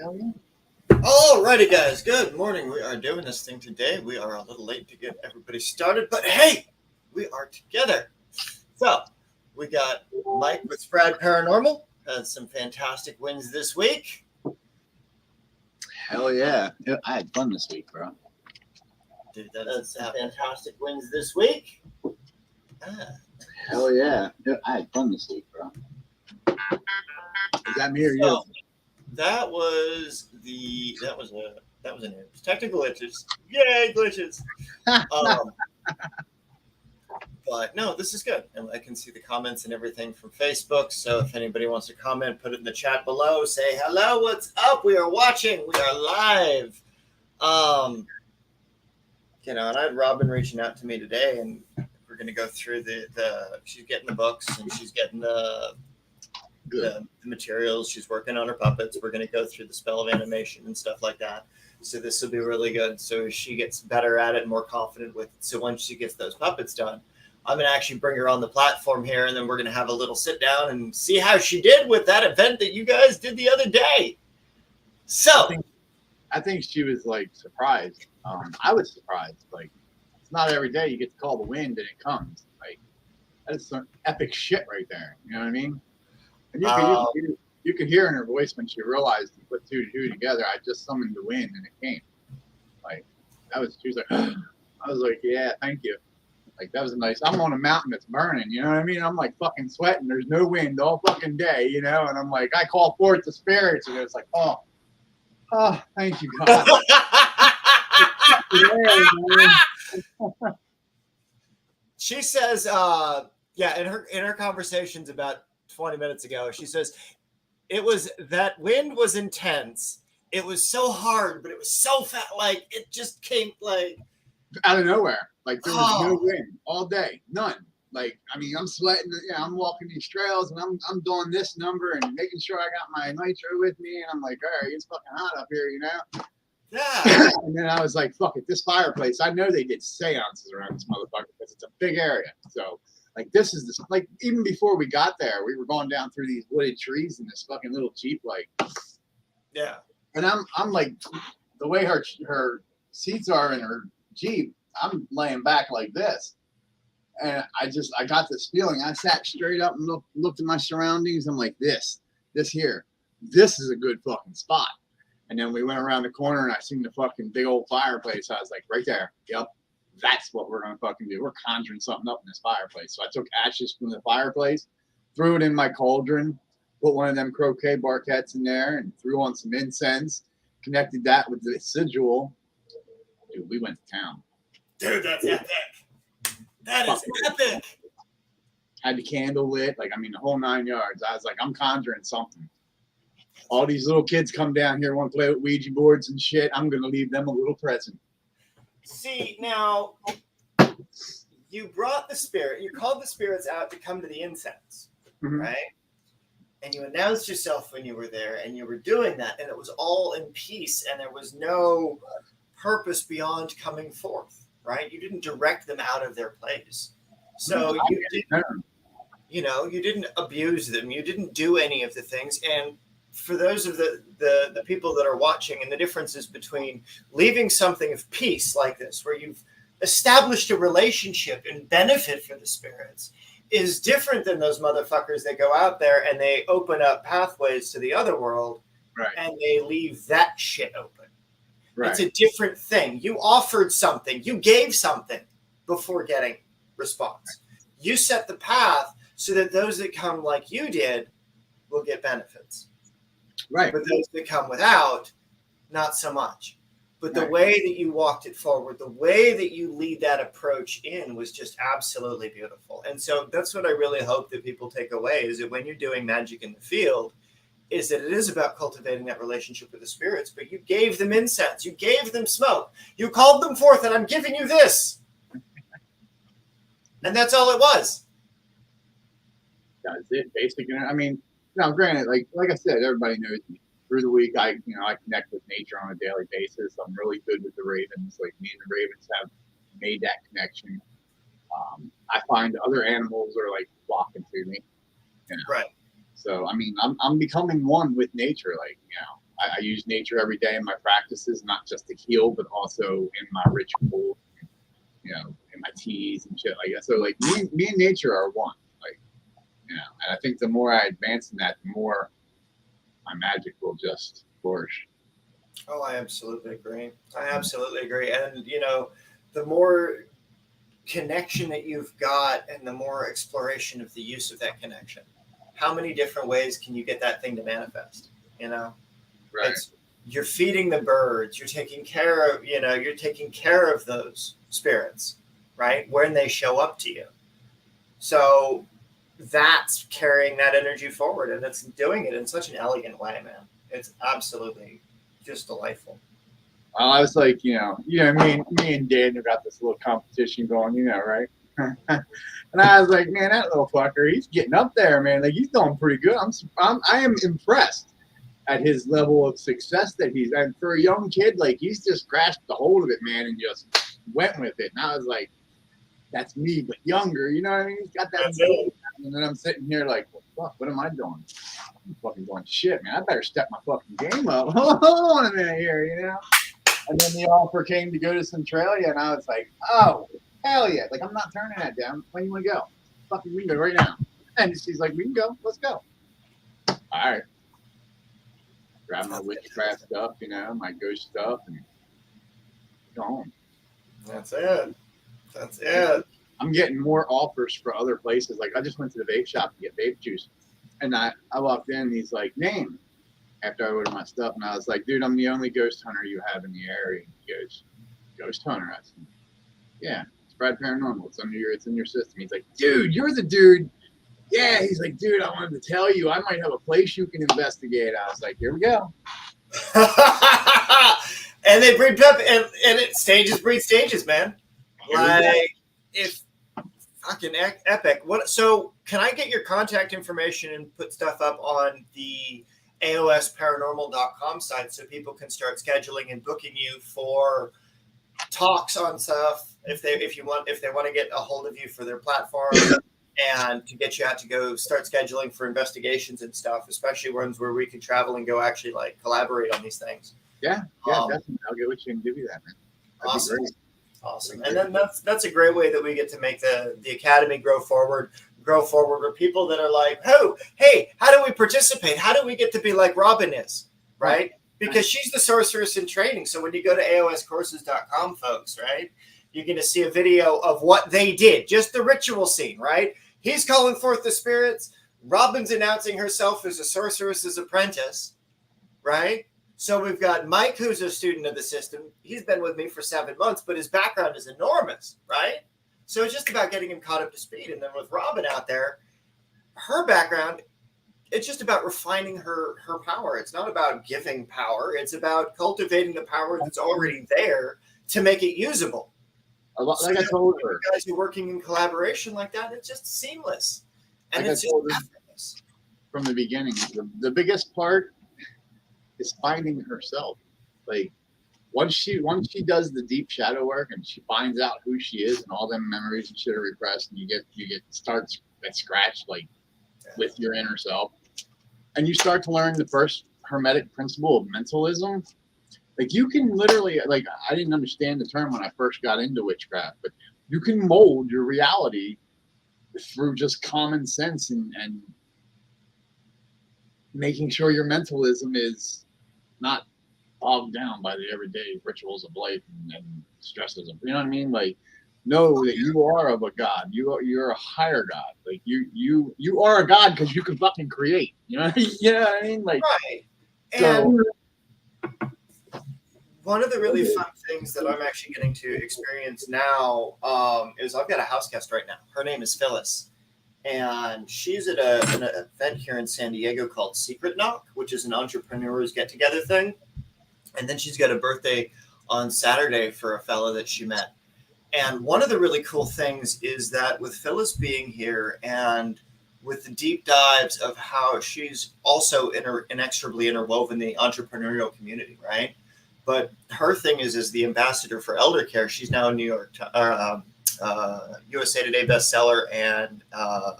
Alrighty, guys. Good morning. We are doing this thing today. We are a little late to get everybody started, but hey, we are together. So, we got Mike with Brad Paranormal. Had some fantastic wins this week. Hell yeah. I had fun this week, bro. Dude, that's some fantastic wins this week. Hell yeah. I had fun this week, bro. Is that me or you? That was an news. Technical glitches. Yay, glitches. But no, this is good. And I can see the comments and everything from Facebook. So if anybody wants to comment, put it in the chat below. Say hello, what's up? We are watching. We are live. And I had Robin reaching out to me today, and we're gonna go through the she's getting the books and she's getting the materials. She's working on her puppets. We're going to go through the spell of animation and stuff like that. So this will be really good. So she gets better at it and more confident with it. So once she gets those puppets done, I'm going to actually bring her on the platform here, and then we're going to have a little sit down and see how she did with that event that you guys did the other day. So I think she was like surprised. I was surprised. Like, it's not every day you get to call the wind and it comes. Like, that's some epic shit right there. You know what I mean? And you could hear in her voice when she realized to put two and two together. I just summoned the wind and it came. Like, she was like, I was like, yeah, thank you. Like, that was nice. I'm on a mountain that's burning, you know what I mean? I'm like fucking sweating. There's no wind all fucking day, you know? And I'm like, I call forth the spirits, and it's like, oh, thank you, God. She says, in her conversations about 20 minutes ago, she says that wind was intense. It was so hard, but it was so fat. Like, it just came like out of nowhere. Like, there was no wind all day, none. Like, I mean, I'm sweating. I'm walking these trails, and I'm doing this number and making sure I got my nitro with me. And I'm like, all right, it's fucking hot up here, you know. Yeah. And then I was like, fuck it, this fireplace. I know they did seances around this motherfucker because it's a big area. So, like, this is like, even before we got there, we were going down through these wooded trees in this fucking little Jeep, like, yeah. And I'm like, the way her seats are in her Jeep, I'm laying back like this, and I got this feeling. I sat straight up and looked at my surroundings. I'm like, this is a good fucking spot. And then we went around the corner and I seen the fucking big old fireplace. I was like, right there, yep. That's what we're going to fucking do. We're conjuring something up in this fireplace. So I took ashes from the fireplace, threw it in my cauldron, put one of them croquet barquettes in there, and threw on some incense, connected that with the sigil. Dude, we went to town. Dude, that's epic. That is epic. Had the candle lit, like, I mean, the whole 9 yards. I was like, I'm conjuring something. All these little kids come down here, want to play with Ouija boards and shit. I'm going to leave them a little present. See, now, you brought the spirit, you called the spirits out to come to the incense, right? And you announced yourself when you were there, and you were doing that, and it was all in peace, and there was no purpose beyond coming forth, right? You didn't direct them out of their place. So you didn't abuse them. You didn't do any of the things. And for those of the people that are watching, and the differences between leaving something of peace like this, where you've established a relationship and benefit for the spirits, is different than those motherfuckers that go out there and they open up pathways to the other world, right, and they leave that shit open. Right. It's a different thing. You offered something. You gave something before getting response. You set the path so that those that come like you did will get benefits. Right. But those that come without, not so much. But the way that you walked it forward, the way that you lead that approach in was just absolutely beautiful. And so that's what I really hope that people take away, is that when you're doing magic in the field, is that it is about cultivating that relationship with the spirits. But you gave them incense. You gave them smoke. You called them forth, and I'm giving you this. And that's all it was. That's it, basically. I mean, now, granted, like I said, everybody knows me. Through the week, I connect with nature on a daily basis. I'm really good with the ravens. Like, me and the ravens have made that connection. I find other animals are like flocking to me. Right. So I mean, I'm becoming one with nature. Like, I use nature every day in my practices, not just to heal, but also in my ritual, you know, in my teas and shit like that. So like me and nature are one. Like, you know, and I think the more I advance in that, the more my magic will just flourish. Oh, I absolutely agree. I absolutely agree. And, you know, the more connection that you've got and the more exploration of the use of that connection, how many different ways can you get that thing to manifest? You know, Right. it's, you're feeding the birds, you're taking care of, you're taking care of those spirits, right? When they show up to you. So that's carrying that energy forward, and it's doing it in such an elegant way, man. It's absolutely just delightful. I was like, me and Daniel got this little competition going, you know, right? And I was like, man, that little fucker, he's getting up there, man. Like he's doing pretty good. I am impressed at his level of success that he's. And for a young kid, like he's just grasped the hold of it, man, and just went with it. And I was like, that's me, but younger. You know what I mean? He's got that. And then I'm sitting here like, well, fuck, what am I doing? I'm fucking doing shit, man. I better step my fucking game up. Hold on a minute here, you know. And then the offer came to go to Centralia, and I was like, oh, hell yeah. Like, I'm not turning that down. When you want to go? Fucking, we can go right now. And she's like, we can go. Let's go. All right. Grab my witchcraft stuff, you know, my ghost stuff, and go home. That's it. That's it. I'm getting more offers for other places. Like, I just went to the vape shop to get vape juice. And I walked in, and he's like, name. After I ordered my stuff, and I was like, dude, I'm the only ghost hunter you have in the area. He goes, ghost hunter? I said, yeah, it's Brad Paranormal. It's in your system. He's like, dude, you're the dude. Yeah, he's like, dude, I wanted to tell you, I might have a place you can investigate. I was like, here we go. And they breed pep, and it stages breed stages, man. Like, if fucking epic. What? So, can I get your contact information and put stuff up on the AOS Paranormal.com site so people can start scheduling and booking you for talks on stuff if they want to get a hold of you for their platform and to get you out to go start scheduling for investigations and stuff, especially ones where we can travel and go actually like collaborate on these things. Yeah, definitely. I'll get with you and give you that, man. That'd awesome. And then that's a great way that we get to make the academy grow forward with people that are like, oh, hey, how do we participate? How do we get to be like Robin is, right? Because she's the sorceress in training. So when you go to aoscourses.com, folks, right, you're going to see a video of what they did, just the ritual scene, right? He's calling forth the spirits. Robin's announcing herself as a sorceress's apprentice, right? So we've got Mike, who's a student of the system. He's been with me for 7 months, but his background is enormous, right? So it's just about getting him caught up to speed. And then with Robin out there, her background, it's just about refining her power. It's not about giving power. It's about cultivating the power that's already there to make it usable. Like I told her, you guys are working in collaboration like that. It's just seamless, and like it's just effortless. From the beginning, the biggest part is finding herself. Like once she does the deep shadow work and she finds out who she is and all them memories and shit are repressed, and you get starts at scratch like with your inner self, and you start to learn the first hermetic principle of mentalism. Like you can literally, like I didn't understand the term when I first got into witchcraft, but you can mold your reality through just common sense and making sure your mentalism is not bogged down by the everyday rituals of life and stresses of, you know what I mean? Like know that you are of a god. You're a higher god. Like you are a god because you can fucking create. You know what I mean? Like right. So, and one of the really fun things that I'm actually getting to experience now is I've got a house guest right now. Her name is Phyllis. And she's at an event here in San Diego called Secret Knock, which is an entrepreneur's get-together thing. And then she's got a birthday on Saturday for a fella that she met. And one of the really cool things is that with Phyllis being here and with the deep dives of how she's also inexorably interwoven the entrepreneurial community, right? But her thing is the ambassador for elder care. She's now a New York USA Today bestseller, and I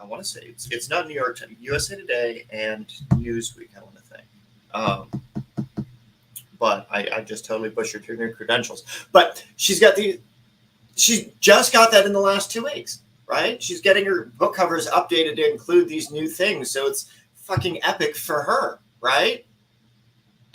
want to say it's not New York, USA Today and Newsweek, I want to think. Um, but I just totally butchered her new credentials. But she's just got that in the last 2 weeks, right? She's getting her book covers updated to include these new things. So it's fucking epic for her, right?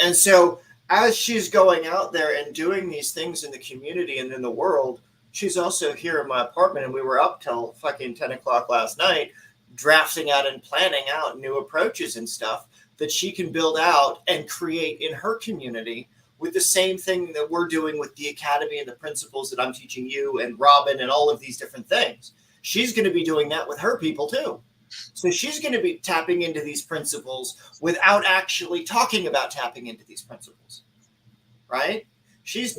And so as she's going out there and doing these things in the community and in the world, she's also here in my apartment, and we were up till fucking 10 o'clock last night drafting out and planning out new approaches and stuff that she can build out and create in her community with the same thing that we're doing with the academy and the principles that I'm teaching you and Robin and all of these different things. She's going to be doing that with her people too. So she's going to be tapping into these principles without actually talking about tapping into these principles, right? She's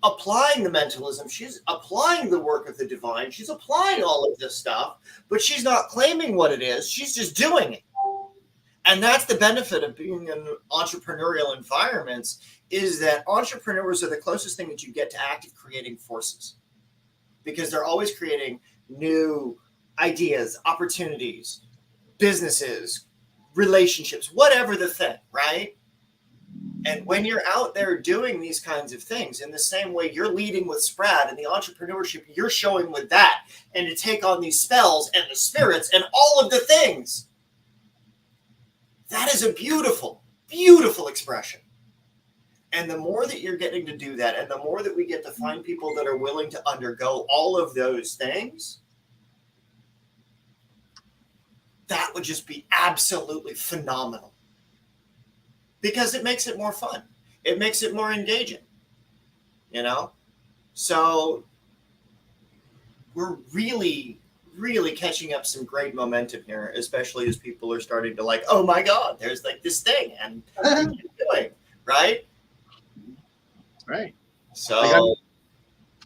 applying the mentalism. She's applying the work of the divine. She's applying all of this stuff, but she's not claiming what it is. She's just doing it. And that's the benefit of being in entrepreneurial environments, is that entrepreneurs are the closest thing that you get to active creating forces, because they're always creating new ideas, opportunities, businesses, relationships, whatever the thing, right? And when you're out there doing these kinds of things, in the same way you're leading with Sprad and the entrepreneurship you're showing with that, and to take on these spells and the spirits and all of the things, that is a beautiful, beautiful expression. And the more that you're getting to do that, and the more that we get to find people that are willing to undergo all of those things, that would just be absolutely phenomenal. Because it makes it more fun. It makes it more engaging. You know? So we're really, really catching up some great momentum here, especially as people are starting to like, oh my God, there's like this thing and doing, right? Right. So like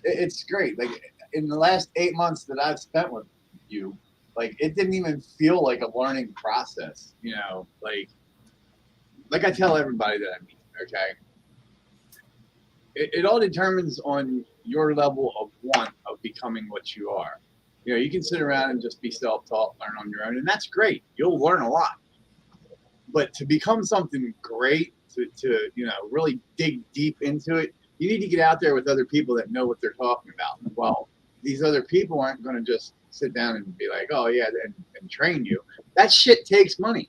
it's great. Like in the last 8 months that I've spent with you, like it didn't even feel like a learning process, you know, like I tell everybody that I meet, okay? It all determines on your level of want of becoming what you are. You know, you can sit around and just be self-taught, learn on your own, and that's great. You'll learn a lot. But to become something great, to you know, really dig deep into it, you need to get out there with other people that know what they're talking about. Well, these other people aren't going to just sit down and be like, oh yeah, and train you. That shit takes money.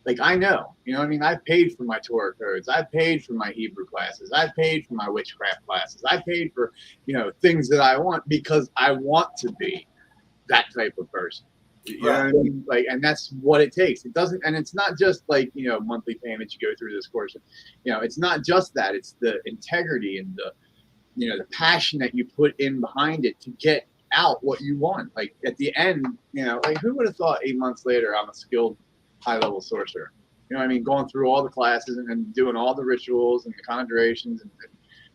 Like, I know, you know what I mean? I've paid for my Torah Codes. I've paid for my Hebrew classes. I've paid for my witchcraft classes. I've paid for, you know, things that I want because I want to be that type of person. You know what I mean? Like, and that's what it takes. It doesn't, and it's not just like, you know, monthly payments, you go through this course. You know, it's not just that. It's the integrity and the, you know, the passion that you put in behind it to get out what you want. Like at the end, you know, like who would have thought 8 months later I'm a skilled high-level sorcerer? You know what I mean? Going through all the classes and doing all the rituals and the conjurations and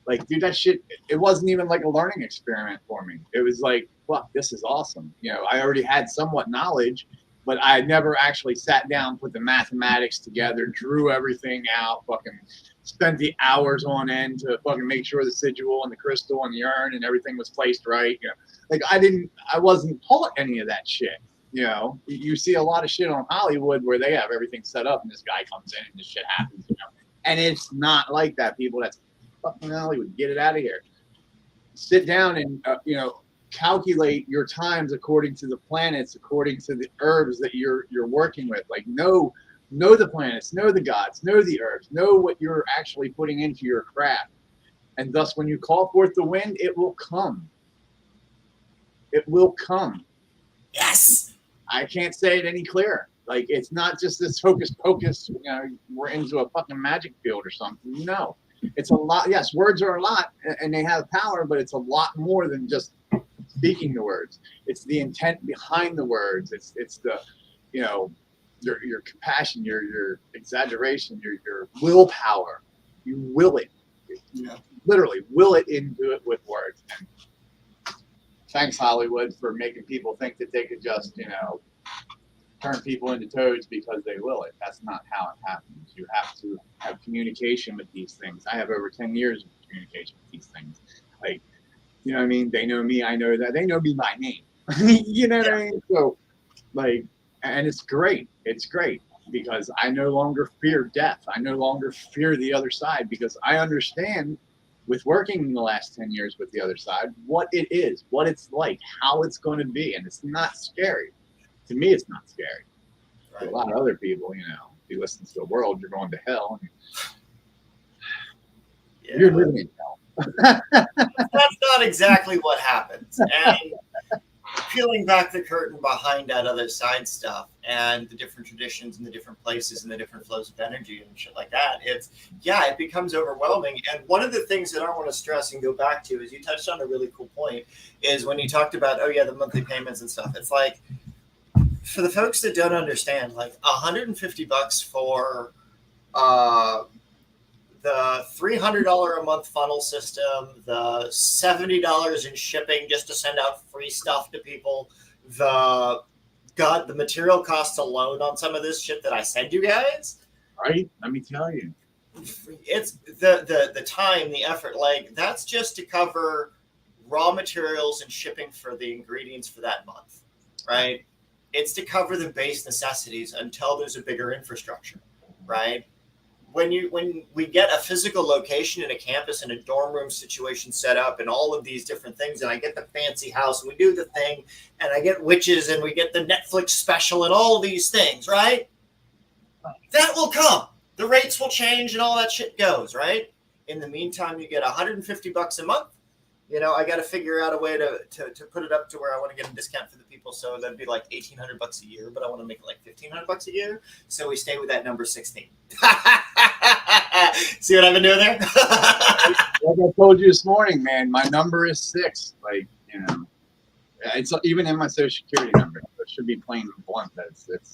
like, dude, that shit, it wasn't even like a learning experiment for me. It was like, fuck, this is awesome. You know, I already had somewhat knowledge, but I never actually sat down, put the mathematics together, drew everything out, fucking spent the hours on end to fucking make sure the sigil and the crystal and the urn and everything was placed right. You know, like I wasn't taught any of that shit. You know, you see a lot of shit on Hollywood where they have everything set up and this guy comes in and this shit happens, you know, and it's not like that, people. That's fucking Hollywood. Get it out of here. Sit down and, you know, calculate your times according to the planets, according to the herbs that you're working with. Like, know the planets, know the gods, know the herbs, know what you're actually putting into your craft. And thus, when you call forth the wind, it will come. It will come. yes. I can't say it any clearer. Like, it's not just this hocus pocus, you know, we're into a fucking magic field or something. No, it's a lot. Yes, words are a lot and they have power, but it's a lot more than just speaking the words. It's the intent behind the words. It's the, you know, your compassion, your exaggeration, your willpower. You will it. You know, literally will it into it with words. And thanks, Hollywood, for making people think that they could just, you know, turn people into toads because they will it. That's not how it happens. You have to have communication with these things. I have over 10 years of communication with these things. Like, you know what I mean? They know me. I know that. They know me by name. You know what I mean? So, like, and it's great. It's great. because I no longer fear death. I no longer fear the other side because I understand with working in the last 10 years with the other side, what it is, what it's like, how it's going to be. And it's not scary. To me, it's not scary. Right. To a lot of other people, you know, if you listen to the world, you're going to hell. Yeah. You're living in hell. That's not exactly what happens. And peeling back the curtain behind that other side stuff and the different traditions and the different places and the different flows of energy and shit like that, it becomes overwhelming. And one of the things that I want to stress and go back to is you touched on a really cool point is when you talked about, the monthly payments and stuff. It's like, for the folks that don't understand, like $150 for the $300 a month funnel system, the $70 in shipping just to send out free stuff to people, the material costs alone on some of this shit that I send you guys. Right? Let me tell you. It's the time, the effort, like that's just to cover raw materials and shipping for the ingredients for that month, right? It's to cover the base necessities until there's a bigger infrastructure, right? When we get a physical location in a campus and a dorm room situation set up and all of these different things, and I get the fancy house and we do the thing and I get witches and we get the Netflix special and all of these things, right? That will come. The rates will change and all that shit goes, right? In the meantime, you get $150 a month. You know, I got to figure out a way to put it up to where I want to get a discount for the people. So that'd be like $1,800 a year, but I want to make it like $1,500 a year. So we stay with that number 16. See what I've been doing there? Like I told you this morning, man, my number is 6. Like, you know, it's even in my social security number. It should be plain and blunt that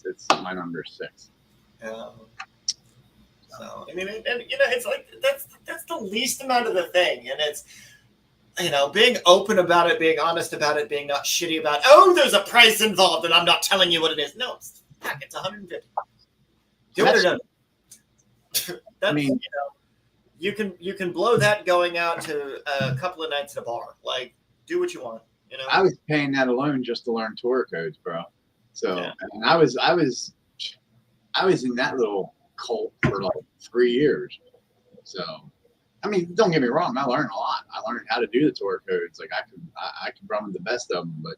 it's my number 6. So I mean, and you know, it's like that's the least amount of the thing, and it's, you know, being open about it, being honest about it, being not shitty about, there's a price involved and I'm not telling you what it is. No, it's 150. Do it or don't. That's, I mean, you know, you can blow that going out to a couple of nights at a bar. Like, do what you want. You know, I was paying that alone just to learn Torah codes, bro. So, yeah. And I was in that little cult for like 3 years. So, I mean, don't get me wrong. I learned a lot. I learned how to do the Torah codes. Like I could run the best of them, but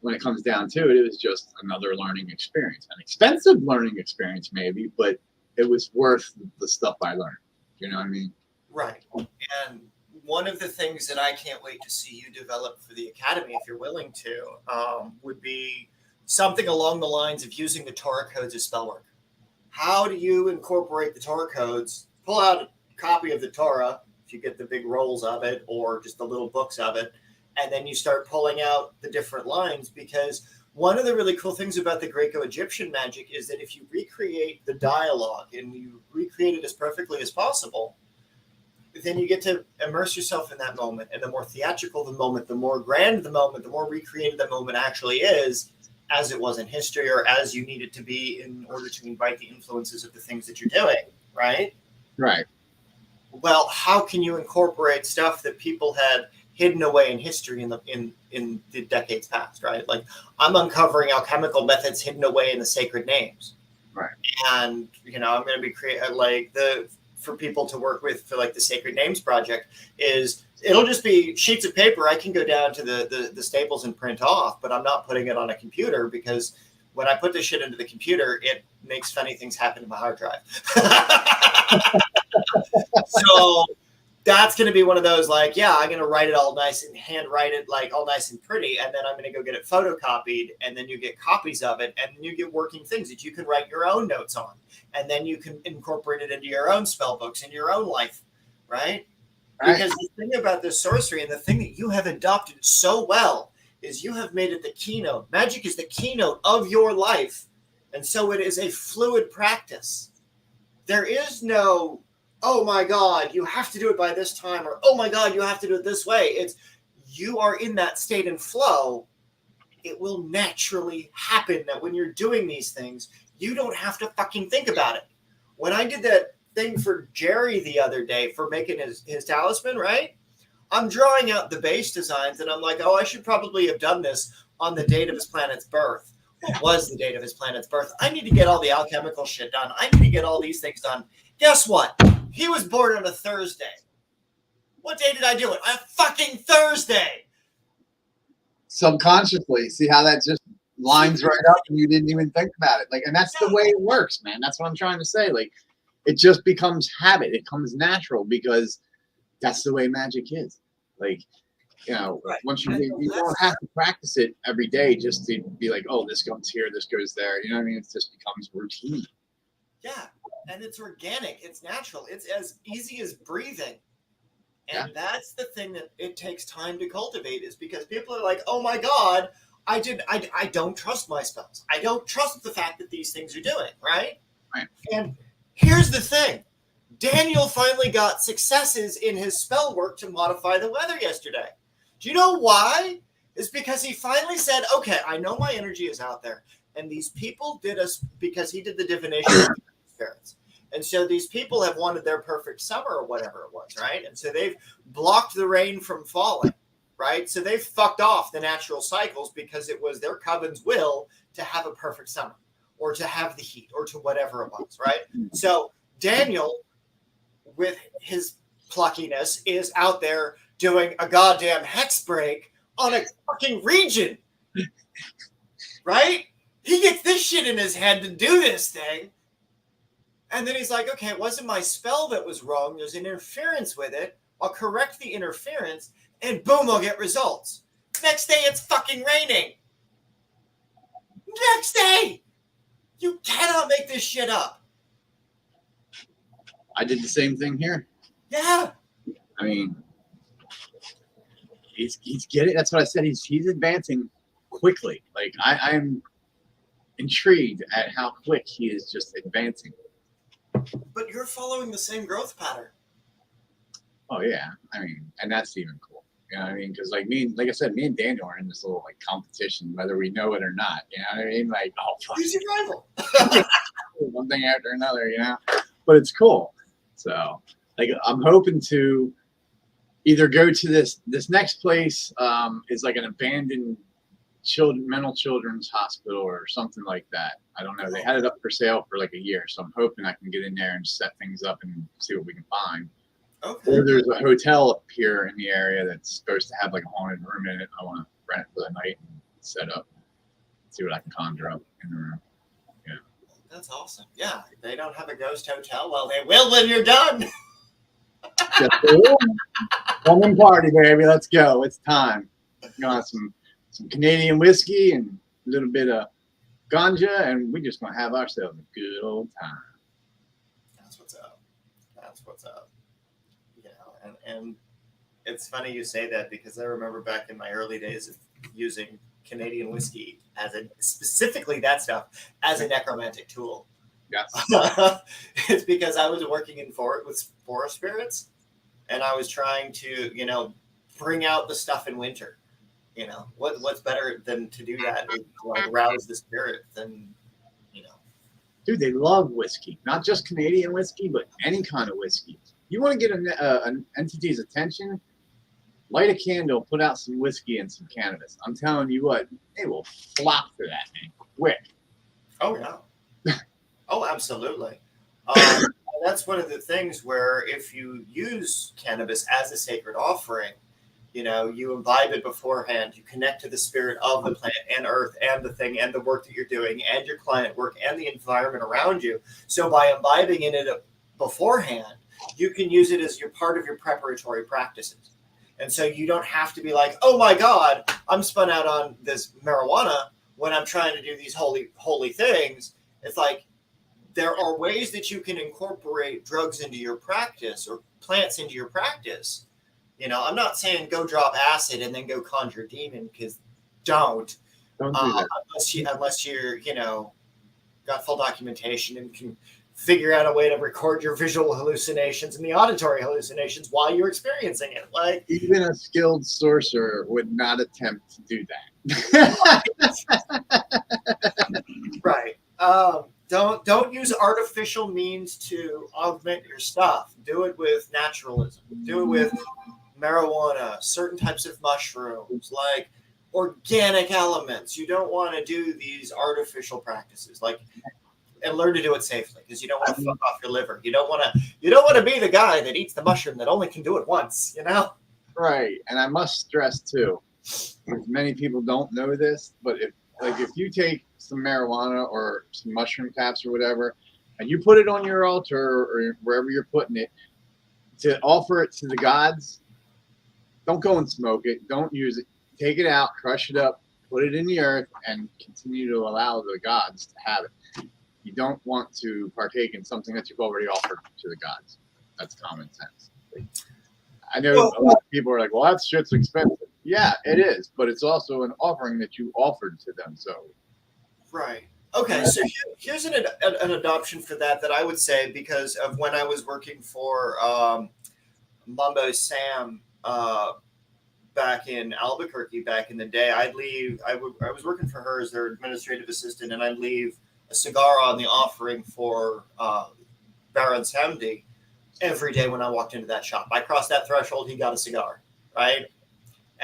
when it comes down to it, it was just another learning experience, an expensive learning experience, maybe, but it was worth the stuff I learned. You know what I mean? Right. And one of the things that I can't wait to see you develop for the Academy, if you're willing to, would be something along the lines of using the Torah Codes as spell work. How do you incorporate the Torah Codes? Pull out a copy of the Torah, if you get the big rolls of it, or just the little books of it, and then you start pulling out the different lines, because one of the really cool things about the Greco-Egyptian magic is that if you recreate the dialogue and you recreate it as perfectly as possible, then you get to immerse yourself in that moment. And the more theatrical the moment, the more grand the moment, the more recreated the moment actually is, as it was in history or as you need it to be in order to invite the influences of the things that you're doing, right? Right. Well, how can you incorporate stuff that people had hidden away in history in the decades past, right? Like, I'm uncovering alchemical methods hidden away in the sacred names. Right. And, you know, I'm going to be for people to work with for like the Sacred Names project is it'll just be sheets of paper I can go down to the Staples and print off, but I'm not putting it on a computer, because when I put this shit into the computer, it makes funny things happen to my hard drive. So that's going to be one of those, like, yeah, I'm going to write it all nice and handwrite it like all nice and pretty. And then I'm going to go get it photocopied, and then you get copies of it, and then you get working things that you can write your own notes on. And then you can incorporate it into your own spell books and your own life, right? Because the thing about this sorcery, and the thing that you have adopted so well, is you have made it the keynote. Magic is the keynote of your life. And so it is a fluid practice. There is no, oh my God, you have to do it by this time, or oh my God, you have to do it this way. It's, you are in that state and flow. It will naturally happen that when you're doing these things, you don't have to fucking think about it. When I did that thing for Jerry the other day for making his talisman, right? I'm drawing out the base designs, and I'm like, oh, I should probably have done this on the date of his planet's birth. What was the date of his planet's birth? I need to get all the alchemical shit done. I need to get all these things done. Guess what? He was born on a Thursday. What day did I do it? On a fucking Thursday. Subconsciously, see how that just lines right up and you didn't even think about it. Like, and that's the way it works, man. That's what I'm trying to say. Like, it just becomes habit. It comes natural because that's the way magic is. Like, you know, Right. once you don't have to practice it every day just to be like, oh, this goes here, this goes there. You know what I mean? It just becomes routine. Yeah. And it's organic. It's natural. It's as easy as breathing. And that's the thing that it takes time to cultivate, is because people are like, oh my God, I don't trust my spells. I don't trust the fact that these things are doing, right? Right. And here's the thing. Daniel finally got successes in his spell work to modify the weather yesterday. Do you know why? It's because he finally said, okay, I know my energy is out there. And these people did us, because he did the divination of spirits. And so these people have wanted their perfect summer or whatever it was, right? And so they've blocked the rain from falling, right? So they've fucked off the natural cycles because it was their coven's will to have a perfect summer or to have the heat or to whatever it was, right? So Daniel, with his pluckiness, is out there doing a goddamn hex break on a fucking region, right? He gets this shit in his head to do this thing. And then he's like, okay, it wasn't my spell that was wrong. There's an interference with it. I'll correct the interference, and boom, I'll get results. Next day, it's fucking raining. Next day! You cannot make this shit up. I did the same thing here. Yeah. I mean, he's getting. That's what I said. He's advancing quickly. Like, I'm intrigued at how quick he is just advancing. But you're following the same growth pattern. Oh yeah, I mean, and that's even cool. You know what I mean? Because like I said, me and Daniel are in this little like competition, whether we know it or not. You know what I mean? Like, oh fuck, Who's your rival? one thing after another. You know, but it's cool. So like, I'm hoping to either go to this next place. Is like an abandoned mental children's hospital or something like that. I don't know. They had it up for sale for like a year, so I'm hoping I can get in there and set things up and see what we can find. Okay. Or there's a hotel up here in the area that's supposed to have like a haunted room in it. I want to rent it for the night and set up, see what I can conjure up in the room. Yeah. That's awesome. Yeah, they don't have a ghost hotel. Well, they will when you're done. Come and party, baby. Let's go. It's time. Got some Canadian whiskey and a little bit of ganja, and we're just gonna have ourselves a good old time. That's what's up. That's what's up. You know, and it's funny you say that, because I remember back in my early days of using Canadian whiskey specifically that stuff as a necromantic tool. Yes. It's because I was working with forest spirits, and I was trying to, bring out the stuff in winter. What's better than to do that, to like rouse the spirit than, Dude, they love whiskey. Not just Canadian whiskey, but any kind of whiskey. You want to get an entity's attention, light a candle, put out some whiskey and some cannabis. I'm telling you what, they will flock for that, man. Quick. Oh, yeah. Oh, absolutely. That's one of the things where if you use cannabis as a sacred offering, you imbibe it beforehand, you connect to the spirit of the plant and earth and the thing and the work that you're doing and your client work and the environment around you. So by imbibing in it beforehand, you can use it as your part of your preparatory practices. And so you don't have to be like, oh my God, I'm spun out on this marijuana when I'm trying to do these holy things. It's like, there are ways that you can incorporate drugs into your practice or plants into your practice. I'm not saying go drop acid and then go conjure a demon, because don't do that. unless you're, got full documentation and can figure out a way to record your visual hallucinations and the auditory hallucinations while you're experiencing it. Like, even a skilled sorcerer would not attempt to do that. Right. Don't use artificial means to augment your stuff. Do it with naturalism. Do it with marijuana, certain types of mushrooms. Like, organic elements. You don't want to do these artificial practices, and learn to do it safely, because you don't want to fuck off your liver. You don't want to be the guy that eats the mushroom that only can do it once, Right. And I must stress too, because many people don't know this, but if you take some marijuana or some mushroom caps or whatever, and you put it on your altar or wherever you're putting it to offer it to the gods, don't go and smoke it. Don't use it. Take it out, crush it up, put it in the earth, and continue to allow the gods to have it. You don't want to partake in something that you've already offered to the gods. That's common sense. I know a lot of people are like, well, that shit's expensive. Yeah, it is, but it's also an offering that you offered to them. So, right. Okay, so here's an adoption for that I would say, because of when I was working for Mumbo Sam back in Albuquerque back in the day. I'd leave. I was working for her as their administrative assistant, and I'd leave a cigar on the offering for Baron's Hamdi every day when I walked into that shop. I crossed that threshold, he got a cigar, right?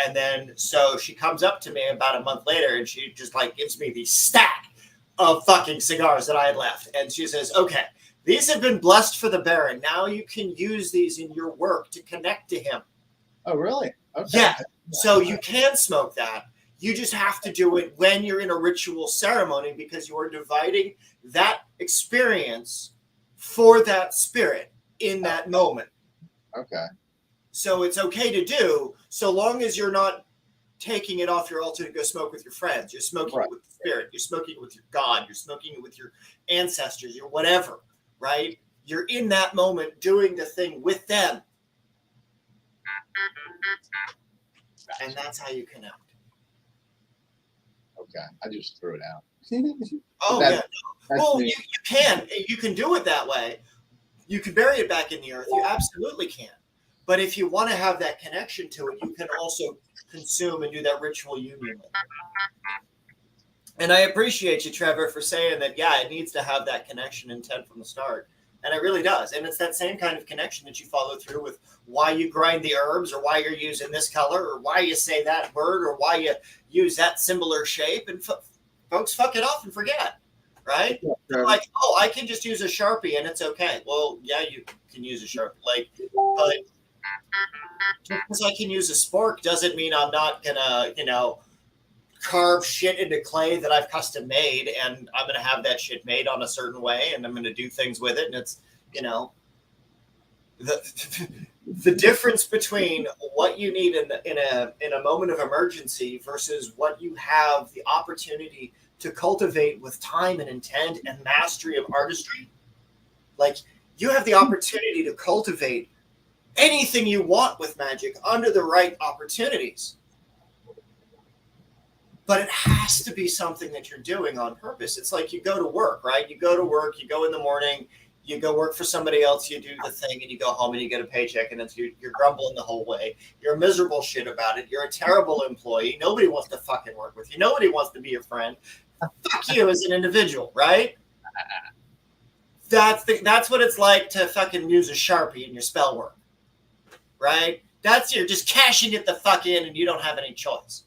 And then so she comes up to me about a month later, and she just gives me the stack of fucking cigars that I had left, and she says, "Okay, these have been blessed for the Baron. Now you can use these in your work to connect to him." Oh, really? Okay. Yeah. So you can smoke that. You just have to do it when you're in a ritual ceremony, because you are dividing that experience for that spirit in that moment. Okay. So it's okay to do, so long as you're not taking it off your altar to go smoke with your friends. You're smoking it with the spirit. You're smoking it with your God. You're smoking it with your ancestors, your whatever, right? You're in that moment doing the thing with them. And that's how you connect. Okay. I just threw it out. Oh, yeah. Well, you can do it that way. You can bury it back in the earth. You absolutely can. But if you want to have that connection to it, you can also consume and do that ritual union with it. And I appreciate you, Trevor, for saying that, yeah, it needs to have that connection intent from the start. And it really does. And it's that same kind of connection that you follow through with why you grind the herbs, or why you're using this color, or why you say that word, or why you use that symbol or shape. And folks fuck it off and forget, right? Yeah, like, oh, I can just use a Sharpie and it's okay. Well, yeah, you can use a Sharpie. But just because I can use a spork doesn't mean I'm not going to, carve shit into clay that I've custom made, and I'm going to have that shit made on a certain way, and I'm going to do things with it. And it's, the difference between what you need in a moment of emergency versus what you have the opportunity to cultivate with time and intent and mastery of artistry. You have the opportunity to cultivate anything you want with magic under the right opportunities. But it has to be something that you're doing on purpose. It's like you go to work, right? You go to work, you go in the morning, you go work for somebody else, you do the thing, and you go home and you get a paycheck, and you're grumbling the whole way. You're miserable shit about it. You're a terrible employee. Nobody wants to fucking work with you. Nobody wants to be your friend. Fuck you as an individual, right? That's what it's like to fucking use a Sharpie in your spell work, right? You're just cashing it the fuck in, and you don't have any choice.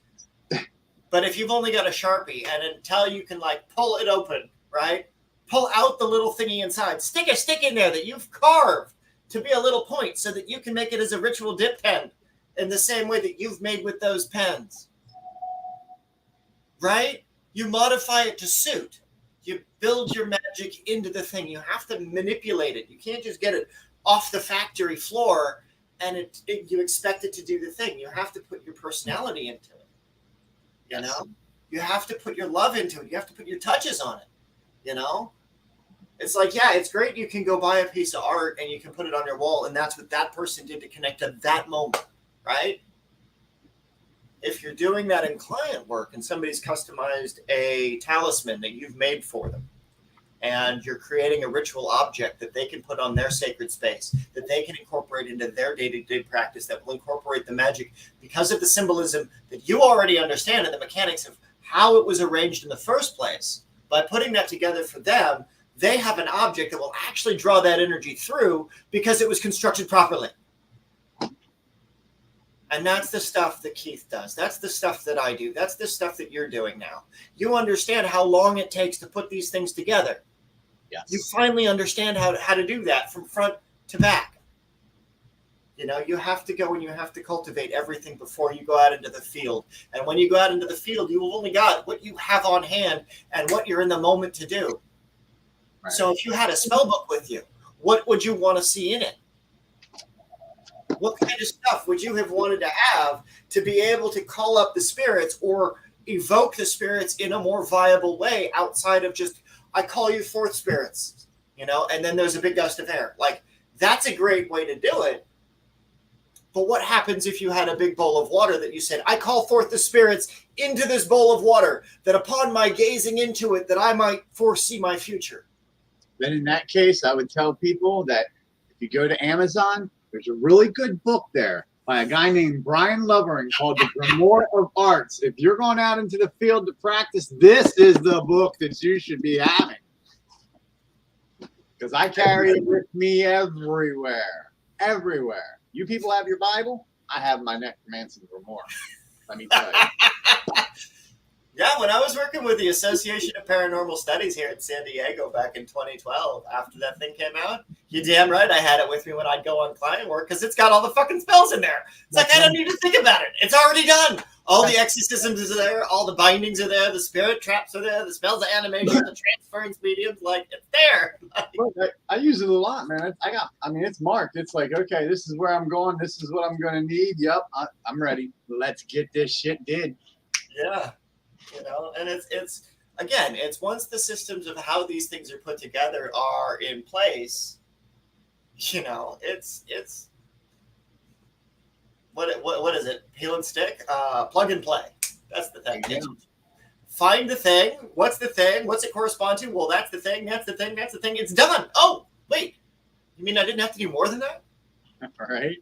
But if you've only got a Sharpie, and until you can pull it open, right? Pull out the little thingy inside, stick a stick in there that you've carved to be a little point so that you can make it as a ritual dip pen in the same way that you've made with those pens, right? You modify it to suit. You build your magic into the thing. You have to manipulate it. You can't just get it off the factory floor and you expect it to do the thing. You have to put your personality into it. You have to put your love into it. You have to put your touches on it. It's it's great. You can go buy a piece of art and you can put it on your wall, and that's what that person did to connect to that moment, right? If you're doing that in client work and somebody's customized a talisman that you've made for them, and you're creating a ritual object that they can put on their sacred space, that they can incorporate into their day-to-day practice, that will incorporate the magic because of the symbolism that you already understand and the mechanics of how it was arranged in the first place. By putting that together for them, they have an object that will actually draw that energy through because it was constructed properly. And that's the stuff that Keith does. That's the stuff that I do. That's the stuff that you're doing now. You understand how long it takes to put these things together. Yes. You finally understand how to do that from front to back. You know, you have to go and you have to cultivate everything before you go out into the field. And when you go out into the field, you have only got what you have on hand and what you're in the moment to do. Right. So if you had a spell book with you, what would you want to see in it? What kind of stuff would you have wanted to have to be able to call up the spirits or evoke the spirits in a more viable way outside of just, I call you forth spirits, you know, and then there's a big gust of air. Like, that's a great way to do it. But what happens if you had a big bowl of water that you said, I call forth the spirits into this bowl of water, that upon my gazing into it, that I might foresee my future? Then in that case, I would tell people that if you go to Amazon, there's a really good book there by a guy named Brian Lovering called The Grimoire of Arts. If you're going out into the field to practice, this is the book that you should be having. Because I carry it with me everywhere. Everywhere. You people have your Bible? I have my Necromancy Grimoire. Let me tell you. Yeah, when I was working with the Association of Paranormal Studies here in San Diego back in 2012, after that thing came out, you damn right I had it with me when I'd go on client work because it's got all the fucking spells in there. It's like, I don't need to think about it. It's already done. All the exorcisms are there. All the bindings are there. The spirit traps are there. The spells of animation, the transference mediums, like, it's there. I use it a lot, man. It's marked. It's like, okay, this is where I'm going. This is what I'm going to need. Yep, I'm ready. Let's get this shit did. Yeah. You know, and it's again, it's once the systems of how these things are put together are in place, you know, it's what is it? Peel and stick, plug and play. That's the thing. Yeah. Find the thing. What's the thing? What's it correspond to? Well, that's the thing. That's the thing. That's the thing. It's done. Oh, wait. You mean I didn't have to do more than that? All right.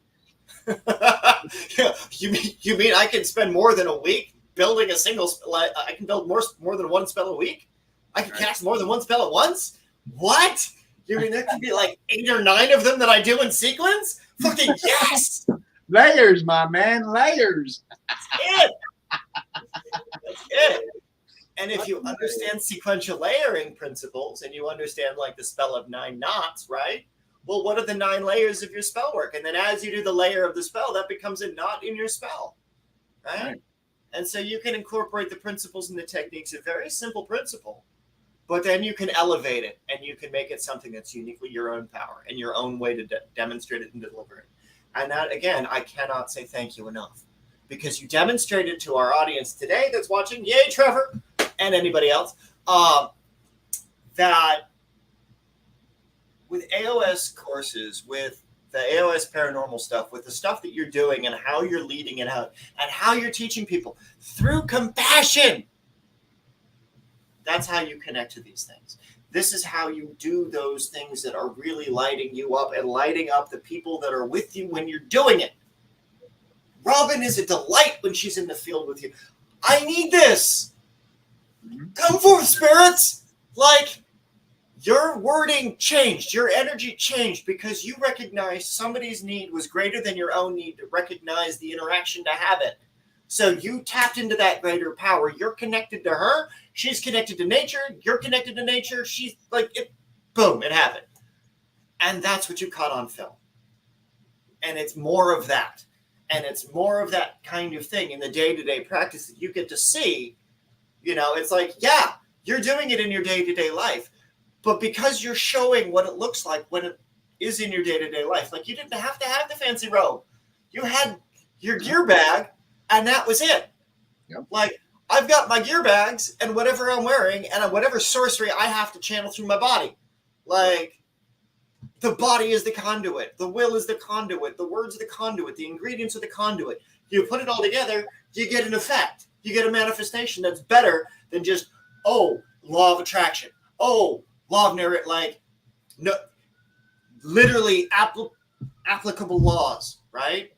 Yeah. You mean I can spend more than a week building a single spell? I can build more than one spell a week? I can cast more than one spell at once? What? You mean there could be like 8 or 9 of them that I do in sequence? Fucking yes! Layers, my man, layers. That's it. That's it. And if you understand sequential layering principles and you understand like the spell of 9 knots, right? Well, what are the 9 layers of your spell work? And then as you do the layer of the spell, that becomes a knot in your spell, right? And so you can incorporate the principles and the techniques, a very simple principle, but then you can elevate it and you can make it something that's uniquely your own power and your own way to demonstrate it and deliver it. And that, again, I cannot say thank you enough, because you demonstrated to our audience today that's watching, yay, Trevor, and anybody else, that with AOS courses, with the AOS paranormal stuff, with the stuff that you're doing and how you're leading it out and how you're teaching people through compassion. That's how you connect to these things. This is how you do those things that are really lighting you up and lighting up the people that are with you when you're doing it. Robin is a delight when she's in the field with you. I need this. Come forth, spirits. Like, your wording changed, your energy changed because you recognized somebody's need was greater than your own need to recognize the interaction to have it. So you tapped into that greater power. You're connected to her. She's connected to nature. You're connected to nature. She's like, it, boom, it happened. And that's what you caught on film. And it's more of that. And it's more of that kind of thing in the day-to-day practice that you get to see. You know, it's like, yeah, you're doing it in your day-to-day life. But because you're showing what it looks like when it is in your day-to-day life, like you didn't have to have the fancy robe. You had your gear bag, and that was it. Yep. Like, I've got my gear bags and whatever I'm wearing and whatever sorcery I have to channel through my body. Like, the body is the conduit. The will is the conduit. The words are the conduit. The ingredients are the conduit. You put it all together, you get an effect. You get a manifestation that's better than just, oh, law of attraction. Oh, law of narrative, like, no, literally applicable laws, right?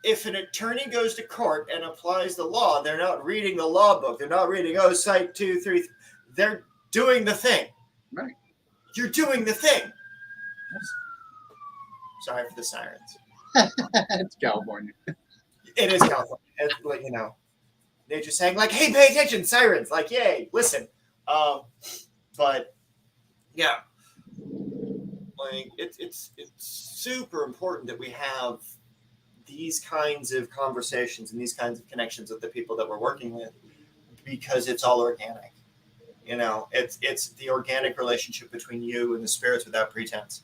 If an attorney goes to court and applies the law, they're not reading the law book. They're not reading, oh, cite 2, 3. They're doing the thing. Right. You're doing the thing. Sorry for the sirens. It's California. It is California. It's like, they're just saying like, "Hey, pay attention, sirens!" Like, yay, listen. But yeah, like it's super important that we have these kinds of conversations and these kinds of connections with the people that we're working with, because it's all organic. It's the organic relationship between you and the spirits without pretense.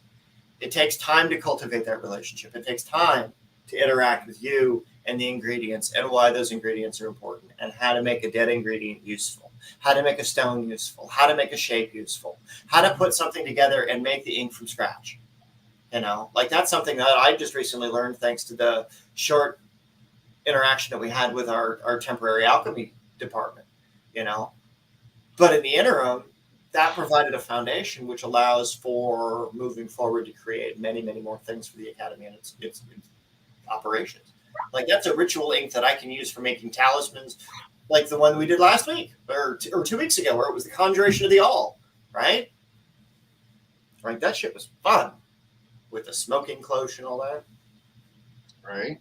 It takes time to cultivate that relationship. It takes time to interact with you and the ingredients and why those ingredients are important and how to make a dead ingredient useful, how to make a stone useful, how to make a shape useful, how to put something together and make the ink from scratch. Like that's something that I just recently learned thanks to the short interaction that we had with our temporary alchemy department, But in the interim, that provided a foundation which allows for moving forward to create many, many more things for the Academy and its operations. Like that's a ritual ink that I can use for making talismans, like the one we did last week or 2 weeks ago, where it was the Conjuration of the All, right? Right, that shit was fun with the smoking cloche and all that. Right.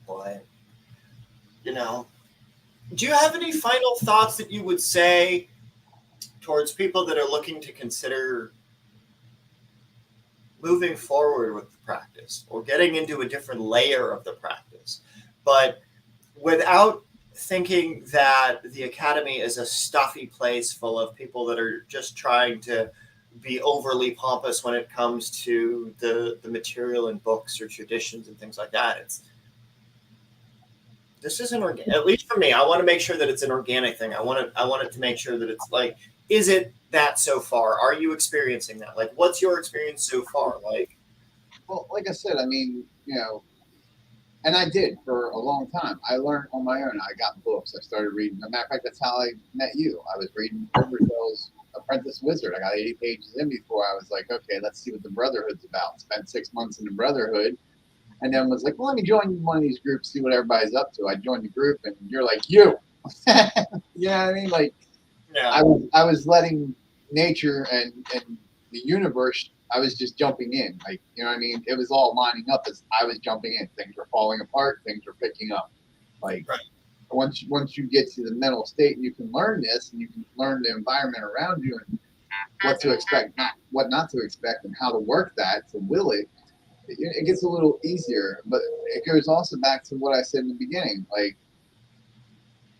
But, do you have any final thoughts that you would say towards people that are looking to consider moving forward with the practice or getting into a different layer of the practice, but without thinking that the Academy is a stuffy place full of people that are just trying to be overly pompous when it comes to the material in books or traditions and things like that? This isn't organic. At least for me, I want to make sure that it's an organic thing. I want it to make sure that it's like, is it that so far? Are you experiencing that? Like, what's your experience so far? Like, well, like I said, I mean, and I did for a long time. I learned on my own. I got books. I started reading. As a matter of fact, that's how I met you. I was reading Riverdale's Apprentice Wizard. I got 80 pages in before I was like, okay, let's see what the Brotherhood's about. Spent 6 months in the Brotherhood. And then was like, well, let me join one of these groups, see what everybody's up to. I joined the group, and you're like, you. You know what I mean? Like, yeah. I was letting nature and the universe, I was just jumping in. Like, you know what I mean? It was all lining up as I was jumping in. Things were falling apart. Things were picking up. Like, right. once you get to the mental state and you can learn this and you can learn the environment around you and what to expect, what not to expect, and how to work that, to will it, it gets a little easier. But it goes also back to what I said in the beginning. Like,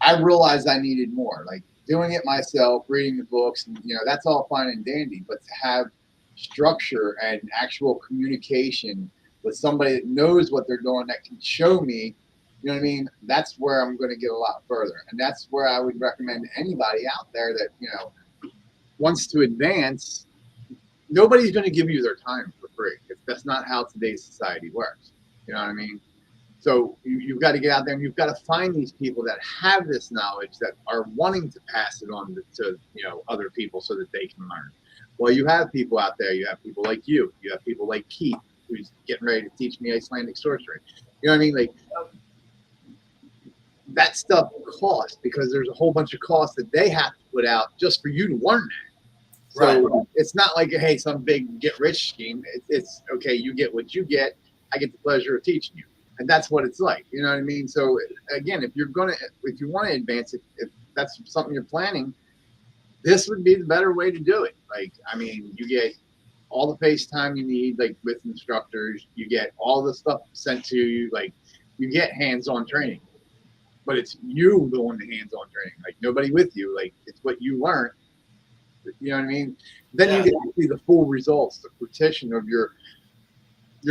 I realized I needed more. Like, doing it myself, reading the books, and that's all fine and dandy. But to have structure and actual communication with somebody that knows what they're doing, that can show me, you know what I mean? That's where I'm going to get a lot further. And that's where I would recommend anybody out there that, wants to advance. Nobody's going to give you their time for free. That's not how today's society works. You know what I mean? So you've got to get out there and you've got to find these people that have this knowledge, that are wanting to pass it on to other people so that they can learn. Well, you have people out there. You have people like you. You have people like Keith, who's getting ready to teach me Icelandic sorcery. You know what I mean? Like, that stuff costs, because there's a whole bunch of costs that they have to put out just for you to learn that. So right. It's not like, hey, some big get rich scheme. It's okay. You get what you get. I get the pleasure of teaching you. And that's what it's like. You know what I mean? So again, if you want to advance it, if that's something you're planning, this would be the better way to do it. Like, I mean, you get all the FaceTime you need, like with instructors, you get all the stuff sent to you, like you get hands-on training, but it's you doing the hands-on training, like nobody with you. Like, it's what you learn. You know what I mean? Then you get to see the full results, the fruition of your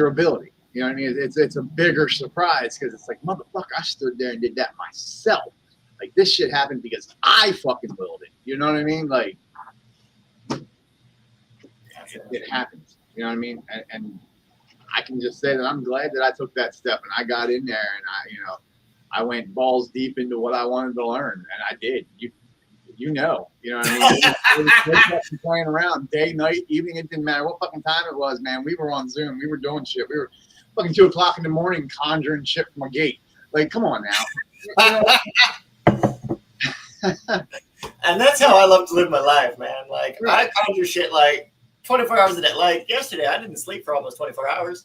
ability. You know what I mean? It's a bigger surprise, because it's like, motherfucker, I stood there and did that myself. Like, this shit happened because I fucking willed it. You know what I mean? Like, it happens. You know what I mean? And I can just say that I'm glad that I took that step and I got in there and I went balls deep into what I wanted to learn, and I did. You know what I mean? It was playing around day, night, evening. It didn't matter what fucking time it was, man. We were on Zoom. We were doing shit. We were fucking 2 o'clock in the morning conjuring shit from a gate. Like, come on now. And that's how I love to live my life, man. Like, right. I conjure shit like 24 hours a day. Like, yesterday, I didn't sleep for almost 24 hours.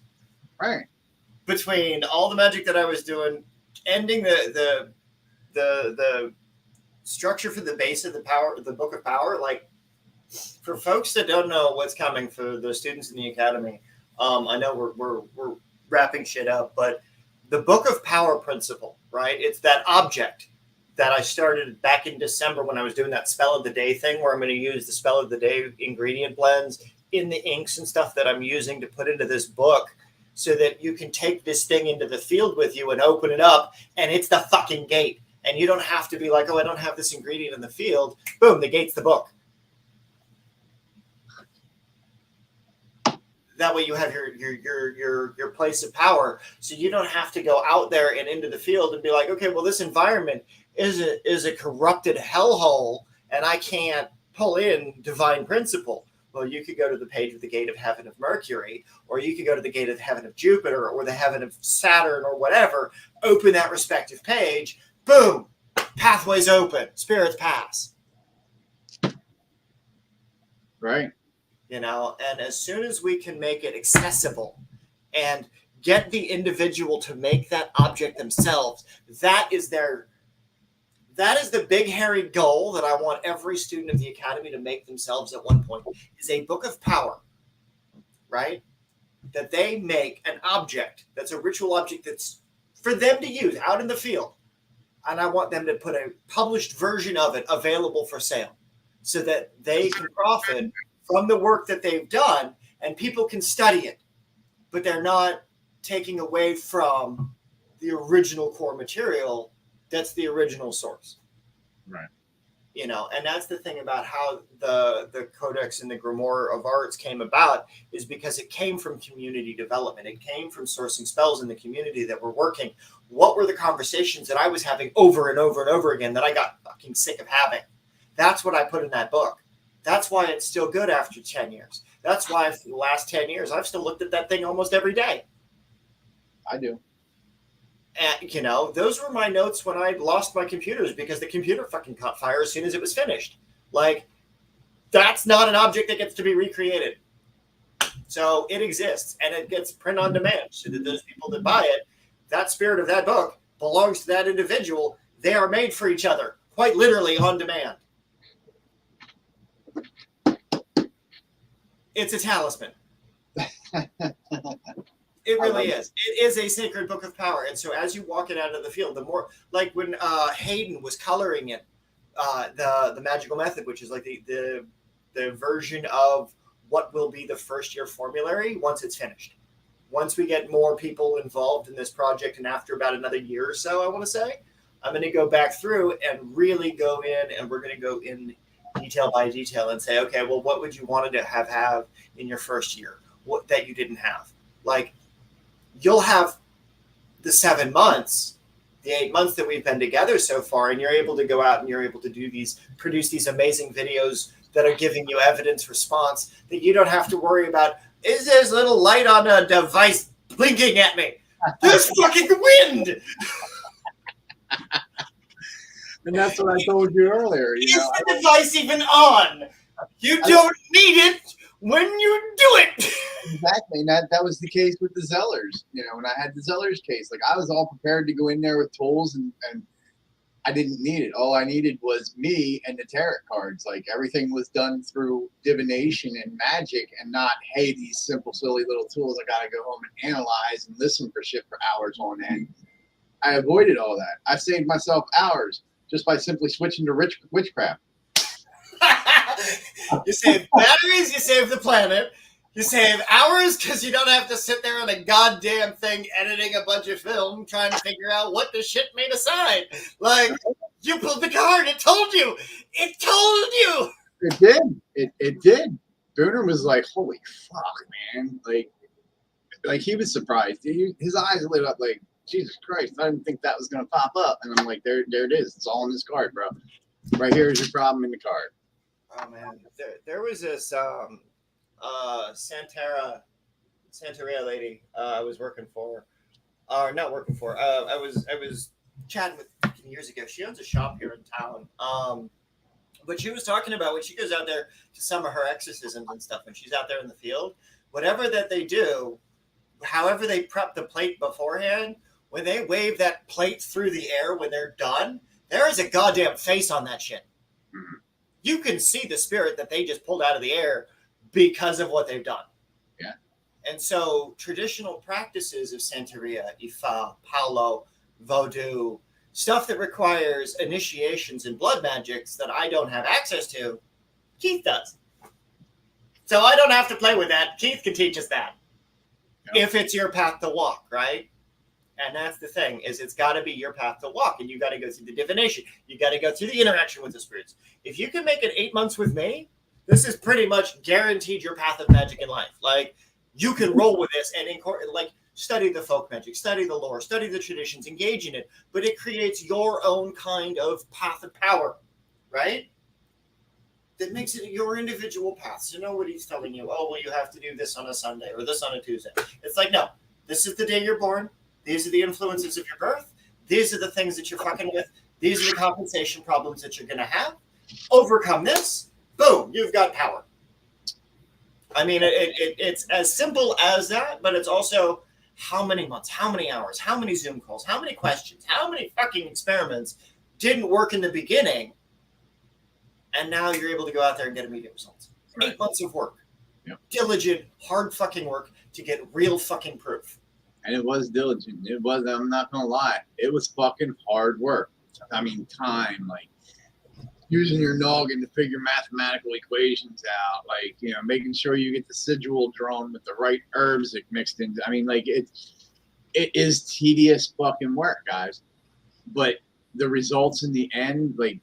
Right. between all the magic that I was doing, ending the structure for the base of the Book of Power. Like, for folks that don't know what's coming for the students in the academy, I know we're wrapping shit up, but the Book of Power principle, right? It's that object that I started back in December when I was doing that spell of the day thing, where I'm going to use the spell of the day ingredient blends in the inks and stuff that I'm using to put into this book, so that you can take this thing into the field with you and open it up, and it's the fucking gate. And you don't have to be like, oh, I don't have this ingredient in the field. Boom, the gate's the book. That way you have your place of power, so you don't have to go out there and into the field and be like, okay, well, this environment is a corrupted hellhole, and I can't pull in divine principle. Well, you could go to the page of the gate of heaven of Mercury, or you could go to the gate of heaven of Jupiter, or the heaven of Saturn, or whatever. Open that respective page. Boom, pathways open, spirits pass. Right. You know, and as soon as we can make it accessible and get the individual to make that object themselves, that is the big hairy goal that I want every student of the academy to make themselves at one point, is a Book of Power, right? That they make an object that's a ritual object that's for them to use out in the field. And I want them to put a published version of it available for sale, so that they can profit from the work that they've done, and people can study it, but they're not taking away from the original core material. That's the original source. Right. You know, and that's the thing about how the Codex and the Grimoire of Arts came about, is because it came from community development. It came from sourcing spells in the community that were working. What were the conversations that I was having over and over and over again that I got fucking sick of having? That's what I put in that book. That's why it's still good after 10 years. That's why for the last 10 years, I've still looked at that thing almost every day. I do. And, you know, those were my notes when I lost my computers, because the computer fucking caught fire as soon as it was finished. Like, that's not an object that gets to be recreated. So it exists, and it gets print on demand, so that those people that buy it, that spirit of that book belongs to that individual. They are made for each other, quite literally on demand. It's a talisman. It really is. It is a sacred Book of Power. And so as you walk it out of the field, the more, like when Hayden was coloring it, the magical method, which is like the version of what will be the first year formulary once it's finished. Once we get more people involved in this project, and after about another year or so, I want to say, I'm going to go back through and really go in, and we're going to go in detail by detail and say, okay, well, what would you want to have in your first year, what that you didn't have? Like, you'll have the 7 months, the 8 months that we've been together so far, and you're able to go out and you're able to produce these amazing videos that are giving you evidence response, that you don't have to worry about, is this little light on a device blinking at me? There's fucking wind! And that's what I told you earlier. Is the device even on? You don't need it when you do it. Exactly. And that was the case with the Zellers. You know, when I had the Zellers case, like, I was all prepared to go in there with tools, and I didn't need it. All I needed was me and the tarot cards. Like, everything was done through divination and magic, and not, hey, these simple, silly little tools I got to go home and analyze and listen for shit for hours on end. I avoided all that. I saved myself hours just by simply switching to witchcraft. You save batteries, you save the planet, you save hours because you don't have to sit there on a goddamn thing editing a bunch of film trying to figure out what the shit made aside. Like, you pulled the card, it told you. It told you. It did. It did. Booner was like, holy fuck, man. Like he was surprised. His eyes lit up like, Jesus Christ, I didn't think that was going to pop up. And I'm like, there it is. It's all in this card, bro. Right here is your problem in the card. Oh, man. There was this Santeria lady I was working for. Or not working for. I was chatting with years ago. She owns a shop here in town. But she was talking about when she goes out there to some of her exorcisms and stuff, when she's out there in the field, whatever that they do, however they prep the plate beforehand, when they wave that plate through the air when they're done, there is a goddamn face on that shit. Mhm. You can see the spirit that they just pulled out of the air because of what they've done. Yeah. And so traditional practices of Santeria, Ifa, Paulo, Vodou, stuff that requires initiations and blood magics that I don't have access to, Keith does. So I don't have to play with that. Keith can teach us that. Yeah. If it's your path to walk, right? And that's the thing, is it's got to be your path to walk, and you got to go through the divination. You got to go through the interaction with the spirits. If you can make it 8 months with me, this is pretty much guaranteed your path of magic in life. Like, you can roll with this and study the folk magic, study the lore, study the traditions, engage in it, but it creates your own kind of path of power, right? That makes it your individual path. So nobody's telling you, oh, well, you have to do this on a Sunday or this on a Tuesday. It's like, no, this is the day you're born. These are the influences of your birth. These are the things that you're fucking with. These are the compensation problems that you're going to have. Overcome this. Boom, you've got power. I mean, it's as simple as that, but it's also how many months, how many hours, how many Zoom calls, how many questions, how many fucking experiments didn't work in the beginning, and now you're able to go out there and get immediate results. Right. 8 months of work. Yep. Diligent, hard fucking work to get real fucking proof. And it was diligent. It was, I'm not going to lie, it was fucking hard work. I mean, time, like using your noggin to figure mathematical equations out, like, you know, making sure you get the sigil drawn with the right herbs that mixed into. I mean, like, it is tedious fucking work, guys. But the results in the end, like,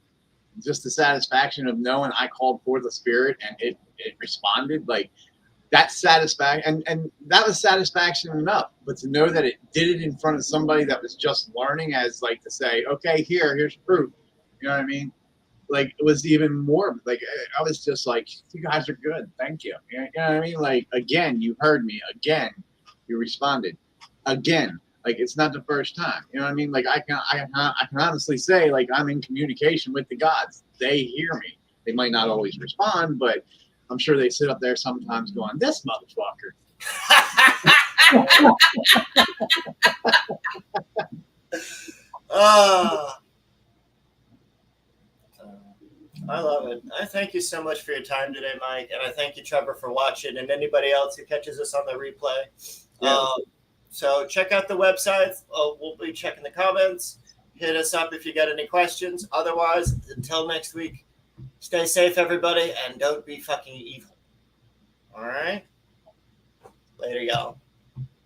just the satisfaction of knowing I called forth the spirit and it responded, like, that satisfaction, and that was satisfaction enough. But to know that it did it in front of somebody that was just learning, as like to say, okay, here's proof. You know what I mean? Like, it was even more like, I was just like, you guys are good, thank you. You know what I mean? Like, again, you heard me. Again, you responded. Again, like, it's not the first time. You know what I mean? Like, I can honestly say, like, I'm in communication with the gods. They hear me. They might not always respond, but I'm sure they sit up there sometimes going, this motherfucker. I love it. I thank you so much for your time today, Mike. And I thank you, Trevor, for watching, and anybody else who catches us on the replay. Yeah. So check out the website. We'll be checking the comments. Hit us up if you got any questions. Otherwise, until next week, stay safe, everybody, and don't be fucking evil. All right? Later, y'all.